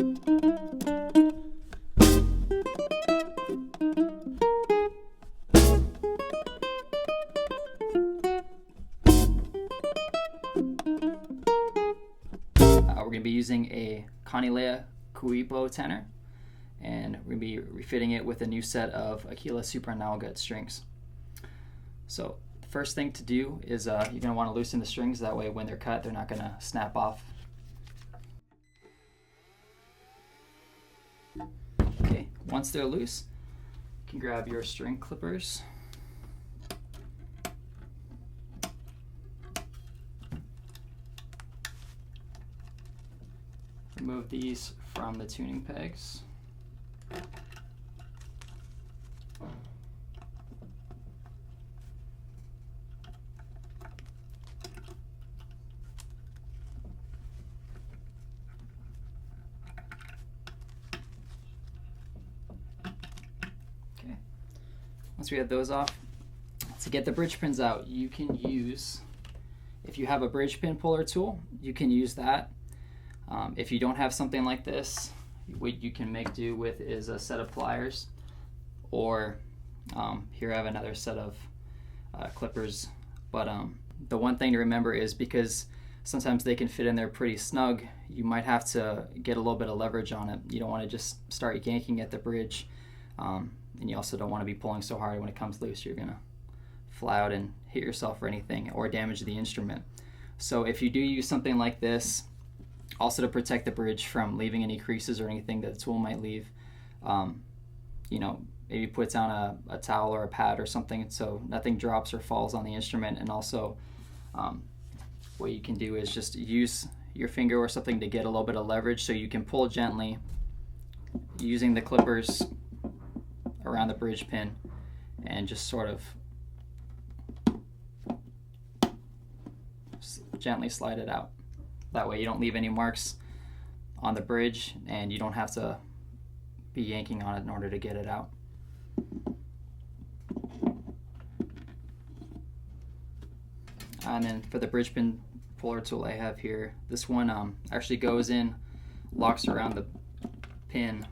We're going to be using a Ukulele Kuipo tenor, and we're going to be refitting it with a new set of Aquila Super Analogous strings. So the first thing to do is you're going to want to loosen the strings, that way when they're cut they're not going to snap off. Okay, once they're loose, you can grab your string clippers. Remove these from the tuning pegs. Okay. Once we have those off, to get the bridge pins out, you can use, if you have a bridge pin puller tool, you can use that. If you don't have something like this, what you can make do with is a set of pliers, or here I have another set of clippers. But the one thing to remember is, because sometimes they can fit in there pretty snug, you might have to get a little bit of leverage on it. You don't want to just start yanking at the bridge, and you also don't want to be pulling so hard when it comes loose you're gonna fly out and hit yourself or anything, or damage the instrument. So if you do use something like this, also to protect the bridge from leaving any creases or anything that the tool might leave, you know, maybe put down a towel or a pad or something so nothing drops or falls on the instrument. And also what you can do is just use your finger or something to get a little bit of leverage, so you can pull gently using the clippers around the bridge pin and just sort of gently slide it out. That way you don't leave any marks on the bridge, and you don't have to be yanking on it in order to get it out. And then for the bridge pin puller tool I have here, this one actually goes in, locks around the pin,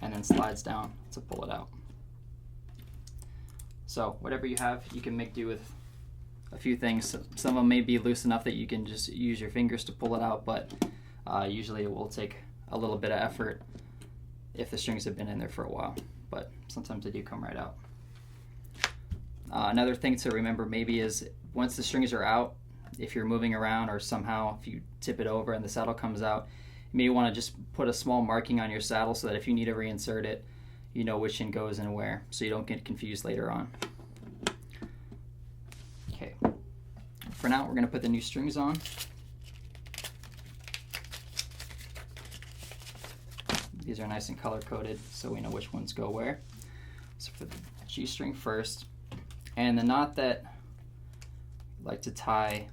and then slides down to pull it out. So whatever you have, you can make do with a few things. Some of them may be loose enough that you can just use your fingers to pull it out, but usually it will take a little bit of effort if the strings have been in there for a while, but sometimes they do come right out. Another thing to remember maybe is, once the strings are out, if you're moving around or somehow if you tip it over and the saddle comes out, you may want to just put a small marking on your saddle so that if you need to reinsert it, you know which end goes and where, so you don't get confused later on. Okay, for now we're going to put the new strings on. These are nice and color coded, so we know which ones go where. So for the G string first, and the knot that I like to tie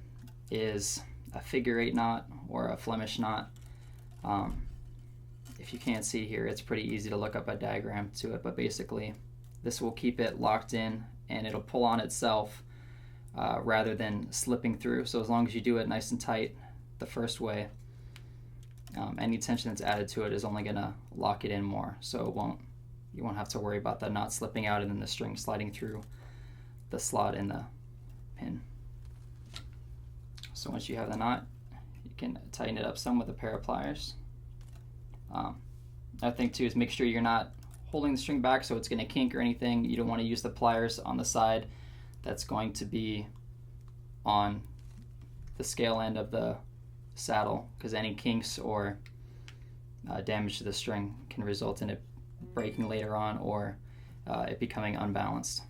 is a figure-8 knot or a Flemish knot. If you can't see here, it's pretty easy to look up a diagram to it, but basically this will keep it locked in and it'll pull on itself rather than slipping through. So as long as you do it nice and tight the first way, any tension that's added to it is only going to lock it in more, so you won't have to worry about the knot slipping out and then the string sliding through the slot in the pin. So once you have the knot, you can tighten it up some with a pair of pliers. Another thing too is make sure you're not holding the string back so it's going to kink or anything. You don't want to use the pliers on the side that's going to be on the scale end of the saddle, because any kinks or damage to the string can result in it breaking later on, or it becoming unbalanced.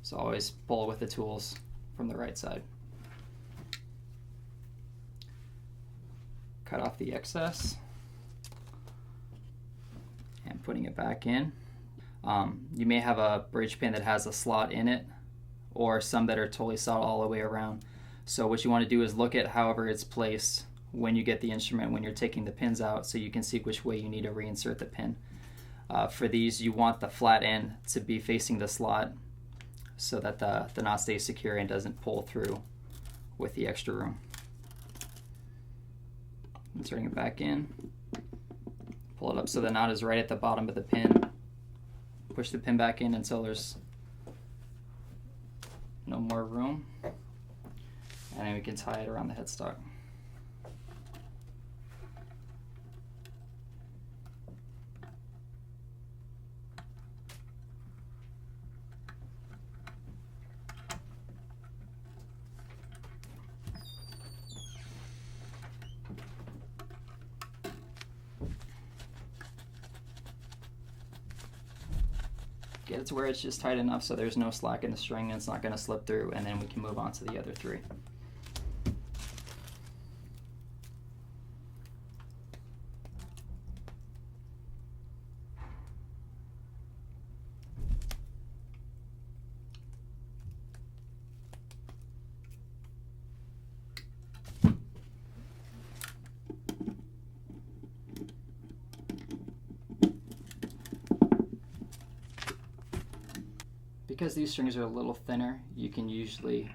So always pull with the tools from the right side. Cut off the excess and putting it back in. You may have a bridge pin that has a slot in it, or some that are totally solid all the way around. So what you want to do is look at however it's placed when you get the instrument, when you're taking the pins out, so you can see which way you need to reinsert the pin. For these, you want the flat end to be facing the slot so that the knot stays secure and doesn't pull through with the extra room. inserting it back in, pull it up so the knot is right at the bottom of the pin, push the pin back in until there's no more room, and then we can tie it around the headstock. Get it to where it's just tight enough so there's no slack in the string and it's not going to slip through, and then we can move on to the other three. Because these strings are a little thinner, you can usually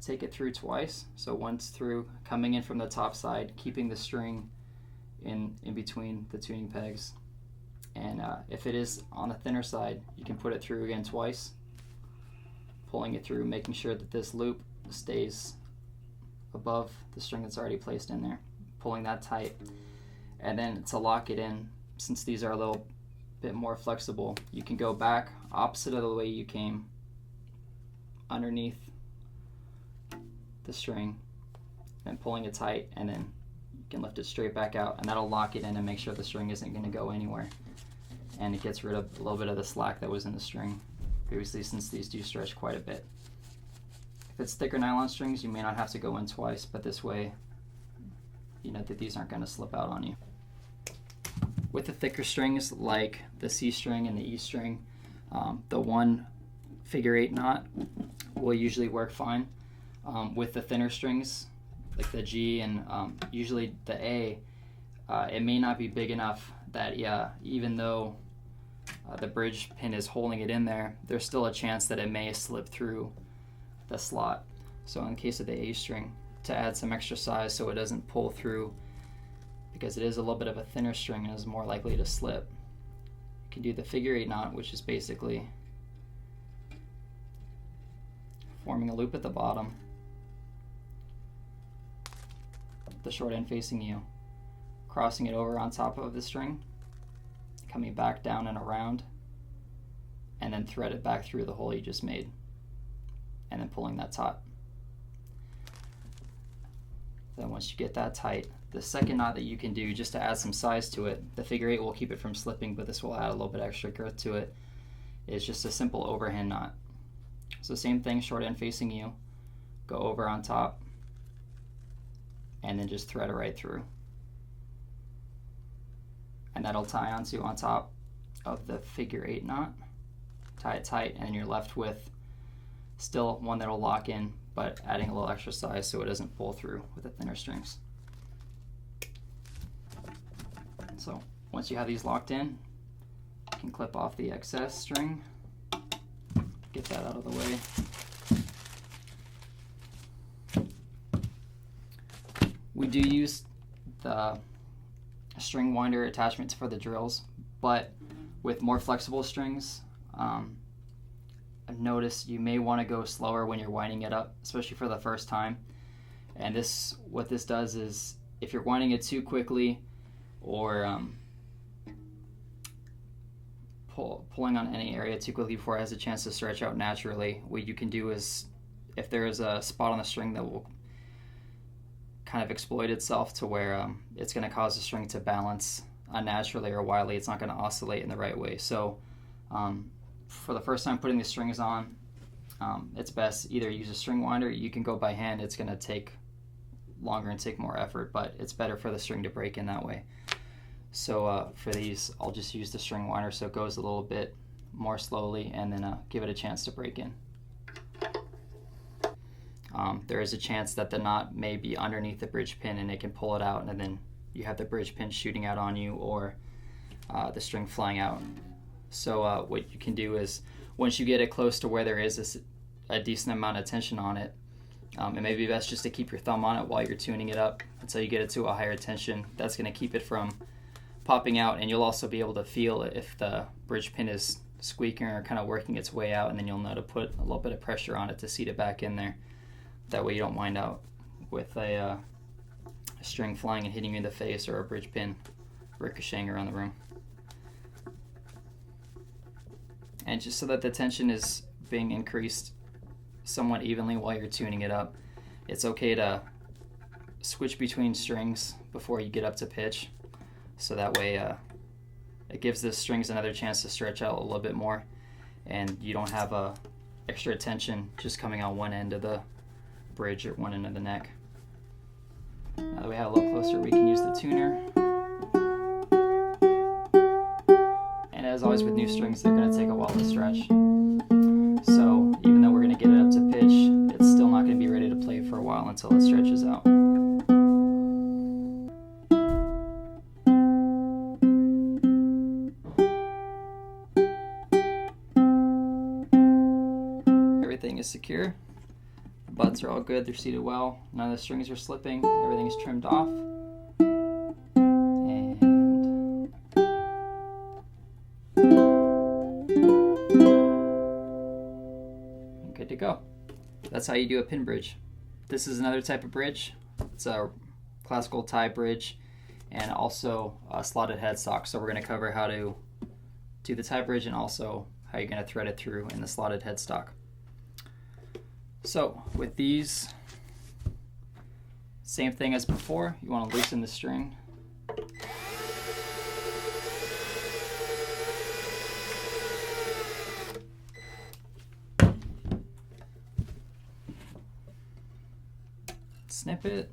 take it through twice. So once through, coming in from the top side, keeping the string in between the tuning pegs. And if it is on the thinner side, you can put it through again twice, pulling it through, making sure that this loop stays above the string that's already placed in there, pulling that tight. And then to lock it in, since these are a little bit more flexible, you can go back opposite of the way you came, underneath the string and pulling it tight, and then you can lift it straight back out, and that'll lock it in and make sure the string isn't going to go anywhere, and it gets rid of a little bit of the slack that was in the string previously, since these do stretch quite a bit. If it's thicker nylon strings, you may not have to go in twice, but this way you know that these aren't going to slip out on you. With the thicker strings like the C string and the E string, the 1 figure-8 knot will usually work fine. With the thinner strings like the G and usually the A, it may not be big enough that, even though the bridge pin is holding it in there, there's still a chance that it may slip through the slot. So in the case of the A string, to add some extra size so it doesn't pull through, because it is a little bit of a thinner string and is more likely to slip, you can do the figure-8 knot, which is basically forming a loop at the bottom, the short end facing you, crossing it over on top of the string, coming back down and around, and then thread it back through the hole you just made, and then pulling that taut. Then once you get that tight, the second knot that you can do just to add some size to it, the figure-8 will keep it from slipping, but this will add a little bit extra girth to it, is just a simple overhand knot. So same thing, short end facing you, go over on top, and then just thread it right through. And that'll tie onto on top of the figure-8 knot, tie it tight, and then you're left with still one that'll lock in, but adding a little extra size so it doesn't pull through with the thinner strings. So once you have these locked in, you can clip off the excess string, get that out of the way. We do use the string winder attachments for the drills, but with more flexible strings, I've noticed you may want to go slower when you're winding it up, especially for the first time. And what this does is, if you're winding it too quickly, or pulling on any area too quickly before it has a chance to stretch out naturally, what you can do is, if there is a spot on the string that will kind of exploit itself to where it's going to cause the string to balance unnaturally or wildly, it's not going to oscillate in the right way. So for the first time putting the strings on, it's best either use a string winder. You can go by hand, it's going to take longer and take more effort, but it's better for the string to break in that way. So for these, I'll just use the string winder so it goes a little bit more slowly, and then give it a chance to break in. There is a chance that the knot may be underneath the bridge pin and it can pull it out, and then you have the bridge pin shooting out on you, or the string flying out. So what you can do is, once you get it close to where there is a decent amount of tension on it, It may be best just to keep your thumb on it while you're tuning it up until you get it to a higher tension. That's going to keep it from popping out, and you'll also be able to feel if the bridge pin is squeaking or kind of working its way out, and then you'll know to put a little bit of pressure on it to seat it back in there. That way you don't wind out with a string flying and hitting you in the face, or a bridge pin ricocheting around the room. And just so that the tension is being increased somewhat evenly while you're tuning it up, it's okay to switch between strings before you get up to pitch, so that way it gives the strings another chance to stretch out a little bit more, and you don't have extra tension just coming on one end of the bridge or one end of the neck. Now that we have a little closer, we can use the tuner. And as always with new strings, they're going to take a while to stretch. So even though we're going to get it up to pitch, it's still not going to be ready to play for a while until it stretches out. Everything is secure. The butts are all good, they're seated well. None of the strings are slipping, everything is trimmed off. Good to go. That's how you do a pin bridge. This is another type of bridge. It's a classical tie bridge and also a slotted headstock. So we're going to cover how to do the tie bridge and also how you're going to thread it through in the slotted headstock. So with these, same thing as before. You want to loosen the string. Snip it.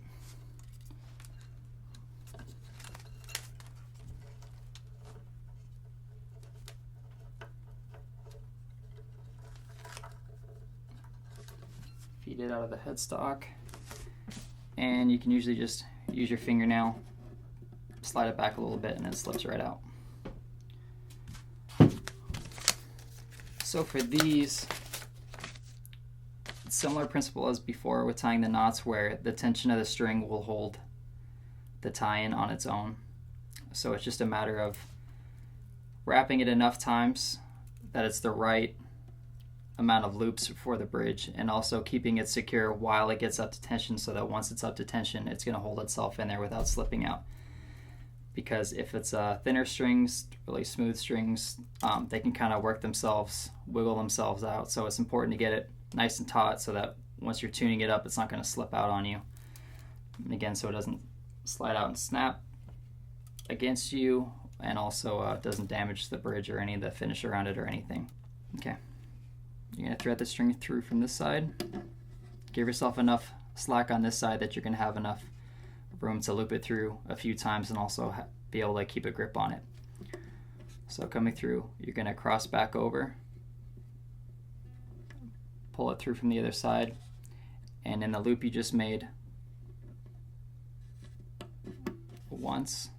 Feed it out of the headstock. And you can usually just use your fingernail, slide it back a little bit, and it slips right out. So for these, similar principle as before with tying the knots, where the tension of the string will hold the tie-in on its own. So it's just a matter of wrapping it enough times that it's the right amount of loops for the bridge, and also keeping it secure while it gets up to tension, so that once it's up to tension, it's going to hold itself in there without slipping out. Because if it's thinner strings, really smooth strings, they can kind of work themselves, wiggle themselves out. So it's important to get it nice and taut so that once you're tuning it up, it's not going to slip out on you. And again, so it doesn't slide out and snap against you, and also doesn't damage the bridge or any of the finish around it or anything. Okay, you're going to thread the string through from this side. Give yourself enough slack on this side that you're going to have enough room to loop it through a few times and also be able to keep a grip on it. So coming through, you're going to cross back over, pull it through from the other side, and in the loop you just made, once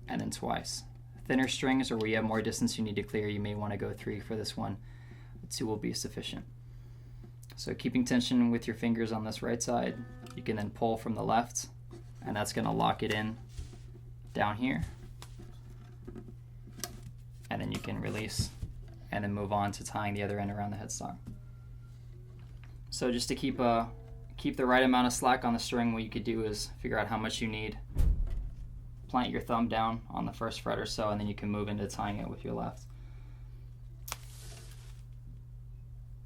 and then twice. Thinner strings, or where you have more distance you need to clear, you may want to go 3 for this one. 2 will be sufficient. So keeping tension with your fingers on this right side, you can then pull from the left, and that's going to lock it in down here. And then you can release and then move on to tying the other end around the headstock. So just to keep the right amount of slack on the string, what you could do is figure out how much you need. Plant your thumb down on the first fret or so, and then you can move into tying it with your left.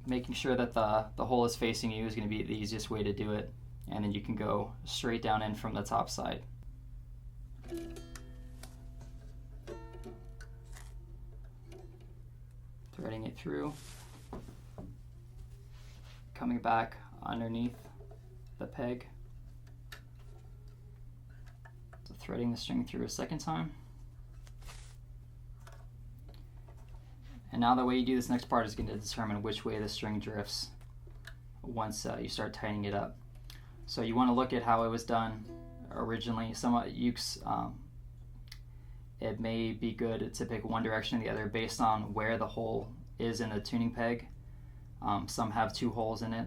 Making sure that the hole is facing you is going to be the easiest way to do it, and then you can go straight down in from the top side. Threading it through, coming back underneath the peg, so threading the string through a second time. And now the way you do this next part is going to determine which way the string drifts once you start tightening it up. So you want to look at how it was done originally. Some ukes, it may be good to pick one direction or the other based on where the hole is in the tuning peg. Some have 2 holes in it.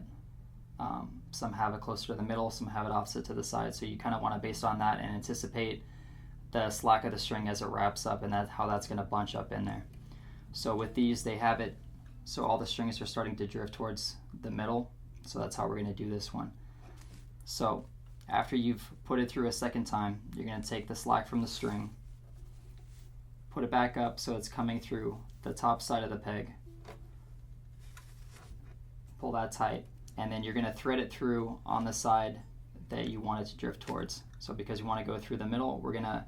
Some have it closer to the middle, some have it opposite to the side. So you kind of want to, based on that, and anticipate the slack of the string as it wraps up, and that's how that's going to bunch up in there. So with these, they have it so all the strings are starting to drift towards the middle. So that's how we're going to do this one. So after you've put it through a second time, you're going to take the slack from the string, put it back up so it's coming through the top side of the peg, pull that tight, and then you're going to thread it through on the side that you want it to drift towards. So because you want to go through the middle, we're going to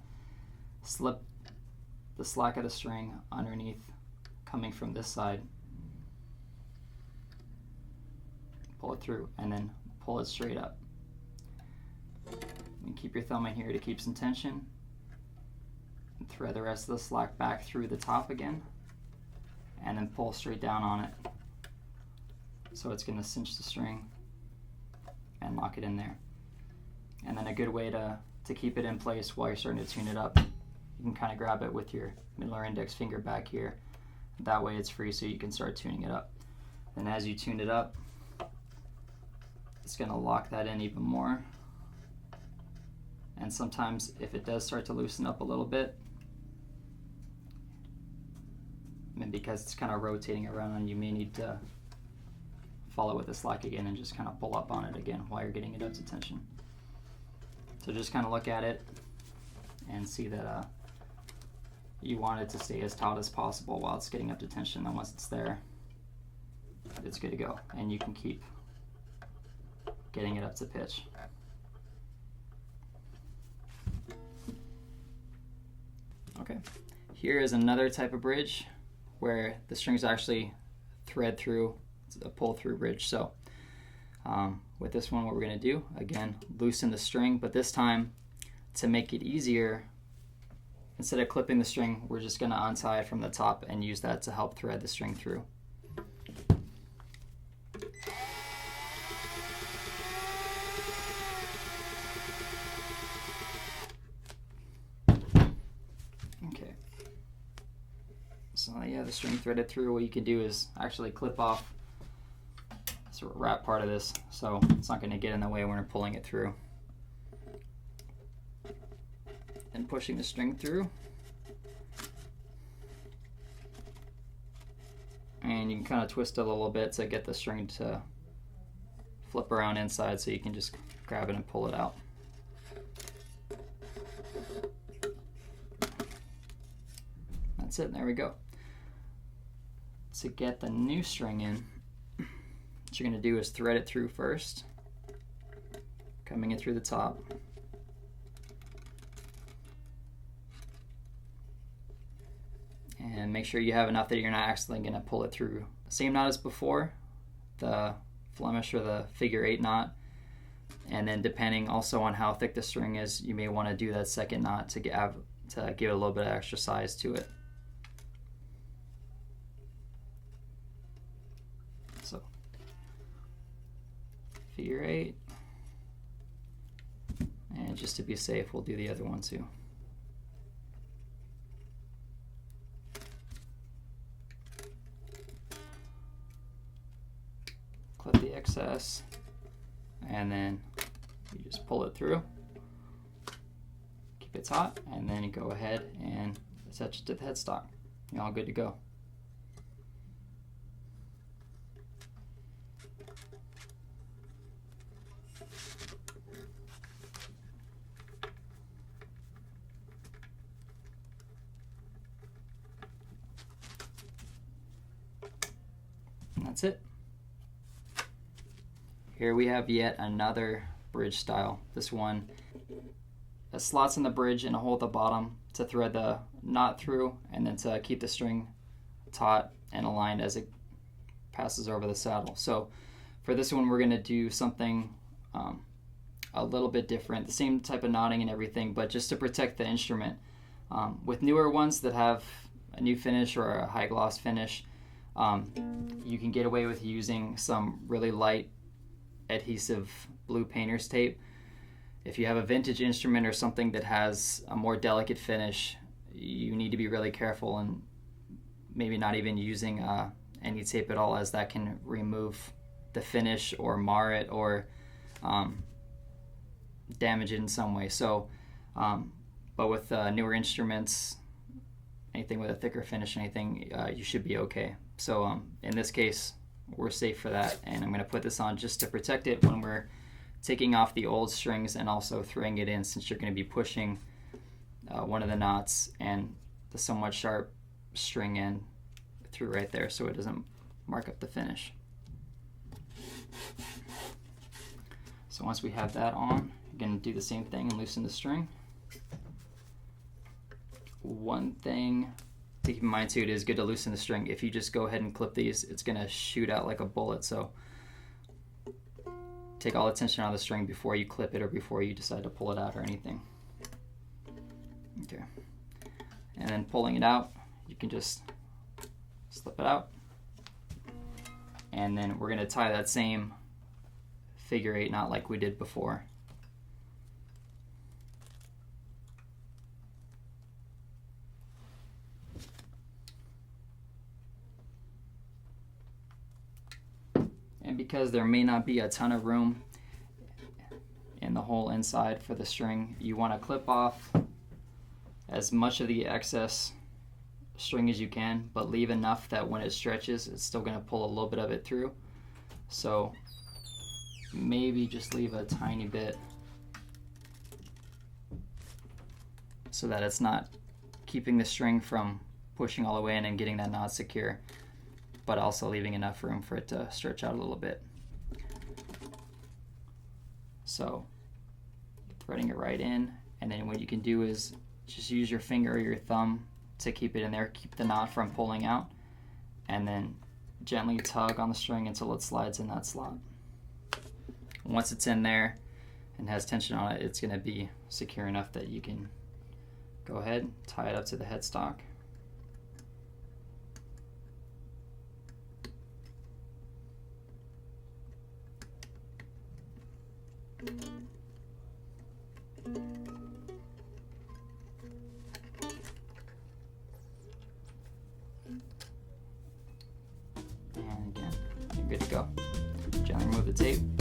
slip the slack of the string underneath, coming from this side, pull it through, and then pull it straight up. And keep your thumb in here to keep some tension. And thread the rest of the slack back through the top again, and then pull straight down on it. So it's going to cinch the string and lock it in there. And then a good way to keep it in place while you're starting to tune it up, you can kind of grab it with your middle or index finger back here. That way it's free so you can start tuning it up. And as you tune it up, it's going to lock that in even more. And sometimes if it does start to loosen up a little bit, and because it's kind of rotating around, you may need to follow with the slack again and just kind of pull up on it again while you're getting it up to tension. So just kind of look at it and see that you want it to stay as taut as possible while it's getting up to tension. Then once it's there, it's good to go, and you can keep getting it up to pitch. Okay, here is another type of bridge where the strings actually thread through. It's a pull through bridge. So with this one, what we're going to do, again, loosen the string, but this time to make it easier, instead of clipping the string, we're just going to untie it from the top and use that to help thread the string through. Okay. So yeah, the string threaded through. What you can do is actually clip off this wrap part of this, so it's not going to get in the way when we're pulling it through. And pushing the string through. And you can kind of twist it a little bit to get the string to flip around inside, so you can just grab it and pull it out. That's it, there we go. To get the new string in, what you're going to do is thread it through first, coming in through the top. And make sure you have enough that you're not accidentally going to pull it through the same knot as before, the Flemish or the figure 8 knot. And then depending also on how thick the string is, you may want to do that second knot to give it a little bit of extra size to it. So figure 8, and just to be safe, we'll do the other one too. Clip the excess, and then you just pull it through, keep it taut, and then you go ahead and attach it to the headstock. You're all good to go. And that's it. Here we have yet another bridge style. This one has slots in the bridge and a hole at the bottom to thread the knot through, and then to keep the string taut and aligned as it passes over the saddle. So for this one, we're going to do something a little bit different, the same type of knotting and everything, but just to protect the instrument. With newer ones that have a new finish or a high gloss finish, you can get away with using some really light adhesive blue painter's tape. If you have a vintage instrument or something that has a more delicate finish, you need to be really careful and maybe not even using and you tape it all, as that can remove the finish or mar it or damage it in some way. So, but with newer instruments, anything with a thicker finish, anything, you should be okay. So in this case, we're safe for that, and I'm going to put this on just to protect it when we're taking off the old strings and also throwing it in, since you're going to be pushing one of the knots and the somewhat sharp string end through right there, so it doesn't mark up the finish. So once we have that on, you're going to do the same thing and loosen the string. One thing to keep in mind too, it is good to loosen the string. If you just go ahead and clip these, it's going to shoot out like a bullet. So take all the tension out of the string before you clip it or before you decide to pull it out or anything. Okay. And then pulling it out, you can just slip it out. And then we're going to tie that same figure 8 knot like we did before. And because there may not be a ton of room in the whole inside for the string, you want to clip off as much of the excess string as you can, but leave enough that when it stretches, it's still going to pull a little bit of it through. So maybe just leave a tiny bit so that it's not keeping the string from pushing all the way in and getting that knot secure, but also leaving enough room for it to stretch out a little bit. So threading it right in, and then what you can do is just use your finger or your thumb to keep it in there, keep the knot from pulling out, and then gently tug on the string until it slides in that slot. Once it's in there and has tension on it, it's going to be secure enough that you can go ahead, tie it up to the headstock. And again, you're good to go. Gently remove the tape.